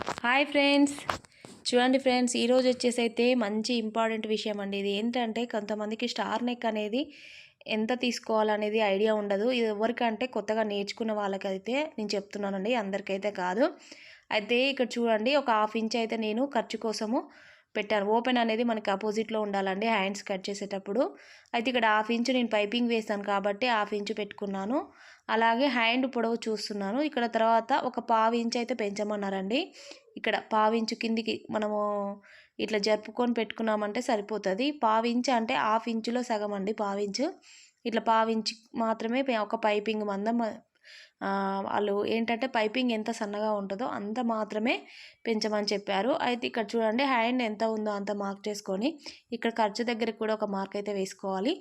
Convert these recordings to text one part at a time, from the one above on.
Hi friends, చూడండి friends, ఈరోజు వచ్చేసి అయితే మంచి ఇంపార్టెంట్ విషయం అండి. ఇది ఏంటంటే కొంతమందికి స్టార్ నెక్ అనేది ఎంత తీసుకోవాలనేది ఐడియా ఉండదు. ఇది ఎవరికంటే కొత్తగా నేర్చుకున్న వాళ్ళకైతే నేను చెప్తున్నానండి, అందరికైతే కాదు. అయితే ఇక్కడ చూడండి, ఒక హాఫ్ ఇంచ్ అయితే నేను ఖర్చు కోసము పెట్టాను. ఓపెన్ అనేది మనకి అపోజిట్లో ఉండాలండి హ్యాండ్స్ కట్ చేసేటప్పుడు. అయితే ఇక్కడ హాఫ్ ఇంచు నేను పైపింగ్ వేస్తాను కాబట్టి హాఫ్ ఇంచు పెట్టుకున్నాను. అలాగే హ్యాండ్ పొడవు చూస్తున్నాను. ఇక్కడ తర్వాత ఒక పావు ఇంచు అయితే పెంచమన్నారండి. ఇక్కడ పావించు కిందికి మనము ఇట్లా జరుపుకొని పెట్టుకున్నామంటే సరిపోతుంది. పావించు అంటే హాఫ్ ఇంచులో సగం అండి పావించు. ఇట్లా పావించు మాత్రమే ఒక పైపింగ్ మందం వాళ్ళు ఏంటంటే పైపింగ్ ఎంత సన్నగా ఉంటుందో అంత మాత్రమే పెంచమని చెప్పారు. అయితే ఇక్కడ చూడండి, హ్యాండ్ ఎంత ఉందో అంత మార్క్ చేసుకొని ఇక్కడ ఖర్చు దగ్గర కూడా ఒక మార్క్ అయితే వేసుకోవాలి.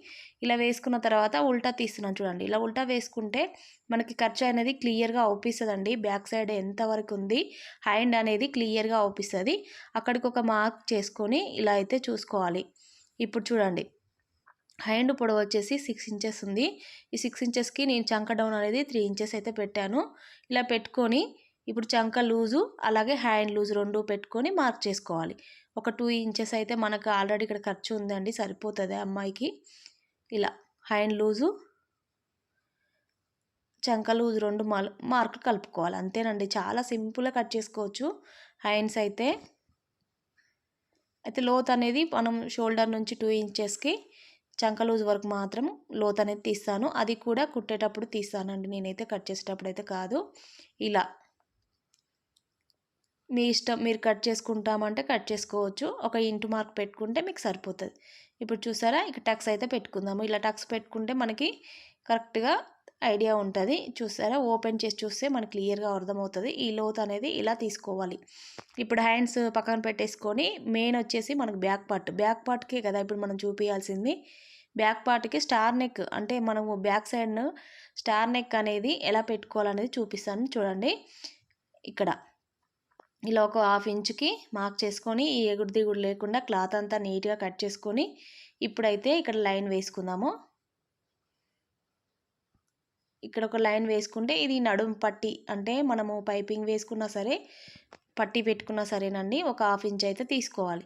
ఇలా వేసుకున్న తర్వాత ఉల్టా తీస్తున్నాను చూడండి. ఇలా ఉల్టా వేసుకుంటే మనకి ఖర్చు అనేది క్లియర్గా అవుపిస్తుందండి. బ్యాక్ సైడ్ ఎంతవరకు ఉంది హ్యాండ్ అనేది క్లియర్గా అవుపిస్తుంది. అక్కడికి ఒక మార్క్ చేసుకొని ఇలా అయితే చూసుకోవాలి. ఇప్పుడు చూడండి, హ్యాండ్ పొడవు వచ్చేసి 6 ఇంచెస్ ఉంది. ఈ 6 ఇంచెస్కి నేను చంక డౌన్ అనేది 3 ఇంచెస్ అయితే పెట్టాను. ఇలా పెట్టుకొని ఇప్పుడు చంక లూజు అలాగే హ్యాండ్ లూజు రెండు పెట్టుకొని మార్క్ చేసుకోవాలి. ఒక 2 ఇంచెస్ అయితే మనకు ఆల్రెడీ ఇక్కడ ఖర్చు ఉందండి, సరిపోతుంది అమ్మాయికి. ఇలా హ్యాండ్ లూజు చంక లూజు రెండు మార్కులు కలుపుకోవాలి. అంతేనండి, చాలా సింపుల్గా కట్ చేసుకోవచ్చు హ్యాండ్స్ అయితే. లోత్ అనేది మనం షోల్డర్ నుంచి 2 ఇంచెస్కి చంక లూజ్ వరకు మాత్రం లోత్ అనేది తీస్తాను. అది కూడా కుట్టేటప్పుడు తీస్తానండి, నేనైతే కట్ చేసేటప్పుడు అయితే కాదు. ఇలా మీ ఇష్టం, మీరు కట్ చేసుకుంటామంటే కట్ చేసుకోవచ్చు. ఒక ఇంటు మార్క్ పెట్టుకుంటే మీకు సరిపోతుంది. ఇప్పుడు చూసారా, ఇక టక్స్ అయితే పెట్టుకుందాము. ఇలా టక్స్ పెట్టుకుంటే మనకి కరెక్ట్గా ఐడియా ఉంటుంది. చూసారా, ఓపెన్ చేసి చూస్తే మనకి క్లియర్గా అర్థమవుతుంది. ఈ లోత్ అనేది ఇలా తీసుకోవాలి. ఇప్పుడు హ్యాండ్స్ పక్కన పెట్టేసుకొని మెయిన్ వచ్చేసి మనకు బ్యాక్ పార్ట్కే కదా ఇప్పుడు మనం చూపించాల్సింది. బ్యాక్ పార్ట్కి స్టార్ నెక్ అంటే మనము బ్యాక్ సైడ్ను స్టార్ నెక్ అనేది ఎలా పెట్టుకోవాలనేది చూపిస్తాను చూడండి. ఇక్కడ ఇలా ఒక హాఫ్ ఇంచుకి మార్క్ చేసుకొని ఈ ఎగుడు దిగుడు లేకుండా క్లాత్ అంతా నీట్గా కట్ చేసుకొని ఇప్పుడైతే ఇక్కడ లైన్ వేసుకుందాము. ఇక్కడ ఒక లైన్ వేసుకుంటే ఇది నడుము పట్టి, అంటే మనము పైపింగ్ వేసుకున్నా సరే పట్టి పెట్టుకున్నా సరేనండి, ఒక హాఫ్ ఇంచ్ అయితే తీసుకోవాలి.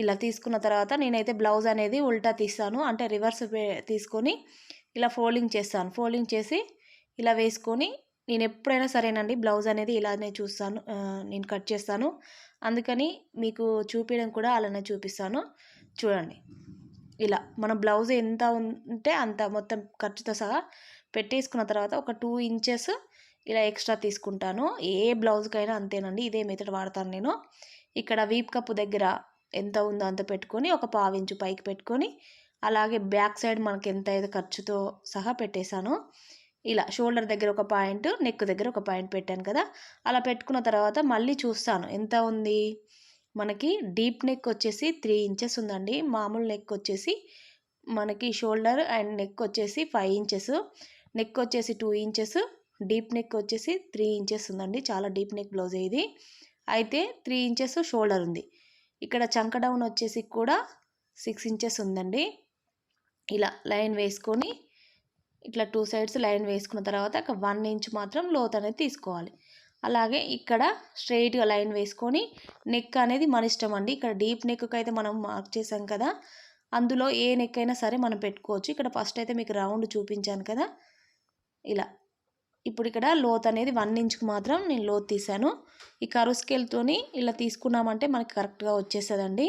ఇలా తీసుకున్న తర్వాత నేనైతే బ్లౌజ్ అనేది ఉల్టా తీస్తాను, అంటే రివర్స్ తీసుకొని ఇలా ఫోల్డింగ్ చేస్తాను. ఫోల్డింగ్ చేసి ఇలా వేసుకొని నేను ఎప్పుడైనా సరేనండి బ్లౌజ్ అనేది ఇలానే చూస్తాను, నేను కట్ చేస్తాను. అందుకని మీకు చూపించడం కూడా అలానే చూపిస్తాను చూడండి. ఇలా మన బ్లౌజ్ ఎంత ఉంటే అంత మొత్తం ఖర్చుతో సహా పెట్టేసుకున్న తర్వాత ఒక 2 ఇంచెస్ ఇలా ఎక్స్ట్రా తీసుకుంటాను. ఏ బ్లౌజ్కైనా అంతేనండి, ఇదే మెథడ్ వాడతాను నేను. ఇక్కడ వీప్ కప్పు దగ్గర ఎంత ఉందో అంత పెట్టుకొని ఒక పావు ఇంచు పైకి పెట్టుకొని అలాగే బ్యాక్ సైడ్ మనకి ఎంత అయితే ఖర్చుతో సహా పెట్టేశాను. ఇలా షోల్డర్ దగ్గర ఒక పాయింట్, నెక్ దగ్గర ఒక పాయింట్ పెట్టాను కదా. అలా పెట్టుకున్న తర్వాత మళ్ళీ చూస్తాను ఎంత ఉంది. మనకి డీప్ నెక్ వచ్చేసి 3 ఇంచెస్ ఉందండి. మామూలు నెక్ వచ్చేసి మనకి షోల్డర్ అండ్ నెక్ వచ్చేసి 5 ఇంచెస్, నెక్ వచ్చేసి 2 ఇంచెస్, డీప్ నెక్ వచ్చేసి 3 ఇంచెస్ ఉందండి. చాలా డీప్ నెక్ బ్లౌజ్ ఇది. అయితే 3 ఇంచెస్ షోల్డర్ ఉంది. ఇక్కడ చంక డౌన్ వచ్చేసి కూడా 6 ఇంచెస్ ఉందండి. ఇలా లైన్ వేసుకొని ఇట్లా 2 సైడ్స్ లైన్ వేసుకున్న తర్వాత ఒక 1 ఇంచ్ మాత్రం లోత్ అనేది తీసుకోవాలి. అలాగే ఇక్కడ స్ట్రైట్గా లైన్ వేసుకొని నెక్ అనేది మన ఇష్టం అండి. ఇక్కడ డీప్ నెక్కి అయితే మనం మార్క్ చేసాం కదా, అందులో ఏ నెక్ అయినా సరే మనం పెట్టుకోవచ్చు. ఇక్కడ ఫస్ట్ అయితే మీకు రౌండ్ చూపించాను కదా ఇలా. ఇప్పుడు ఇక్కడ లోత్ అనేది 1 ఇంచ్కి మాత్రం నేను లోత్ తీసాను. ఈ కర్వ్ స్కేల్తోని ఇలా తీసుకున్నామంటే మనకి కరెక్ట్గా వచ్చేస్తుందండి.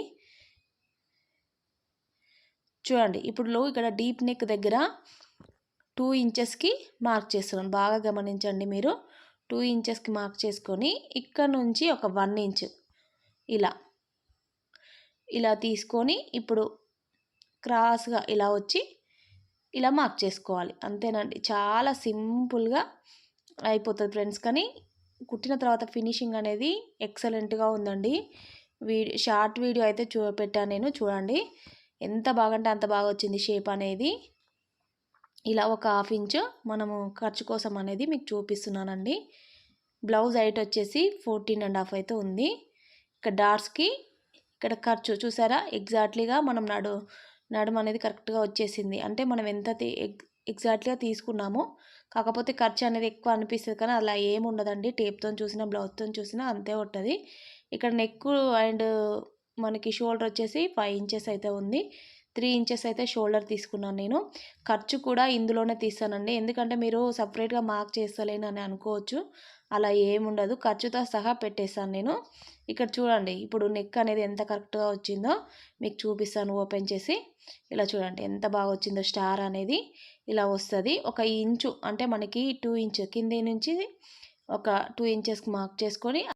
చూడండి, ఇప్పుడు ఇక్కడ డీప్ నెక్ దగ్గర 2 ఇంచెస్కి మార్క్ చేస్తున్నాను. బాగా గమనించండి మీరు. 2 ఇంచెస్కి మార్క్ చేసుకొని ఇక్కడ నుంచి ఒక 1 ఇంచ్ ఇలా తీసుకొని ఇప్పుడు క్రాస్గా ఇలా వచ్చి ఇలా మార్క్ చేసుకోవాలి. అంతేనండి, చాలా సింపుల్గా అయిపోతుంది ఫ్రెండ్స్. కానీ కుట్టిన తర్వాత ఫినిషింగ్ అనేది ఎక్సలెంట్గా ఉందండి. షార్ట్ వీడియో అయితే పెట్టాను నేను, చూడండి ఎంత బాగంటే అంత బాగా వచ్చింది షేప్ అనేది. ఇలా ఒక హాఫ్ ఇంచు మనము ఖర్చు కోసం అనేది మీకు చూపిస్తున్నానండి. బ్లౌజ్ హైట్ వచ్చేసి 14.5 అయితే ఉంది. ఇక్కడ డాట్స్కి ఇక్కడ ఖర్చు చూసారా, ఎగ్జాక్ట్లీగా మనం నడుము అనేది కరెక్ట్గా వచ్చేసింది. అంటే మనం ఎంత ఎగ్జాక్ట్లీగా తీసుకున్నామో కాకపోతే ఖర్చు అనేది ఎక్కువ అనిపిస్తుంది, కానీ అలా ఏమి ఉండదండి. టేప్తో చూసినా బ్లౌజ్తో చూసినా అంతే ఉంటుంది. ఇక్కడ నెక్ అండ్ మనకి షోల్డర్ వచ్చేసి 5 ఇంచెస్ అయితే ఉంది. 3 ఇంచెస్ అయితే షోల్డర్ తీసుకున్నాను నేను. ఖర్చు కూడా ఇందులోనే తీస్తానండి, ఎందుకంటే మీరు సపరేట్గా మార్క్ చేస్తలేను అని అనుకోవచ్చు. అలా ఏముండదు, ఖర్చుతో సహా పెట్టేస్తాను నేను. ఇక్కడ చూడండి, ఇప్పుడు నెక్ అనేది ఎంత కరెక్ట్గా వచ్చిందో మీకు చూపిస్తాను ఓపెన్ చేసి. ఇలా చూడండి ఎంత బాగా వచ్చిందో, స్టార్ అనేది ఇలా వస్తుంది. 1 ఇంచు అంటే మనకి 2 ఇంచ్ కింది నుంచి ఒక 2 ఇంచెస్కి మార్క్ చేసుకొని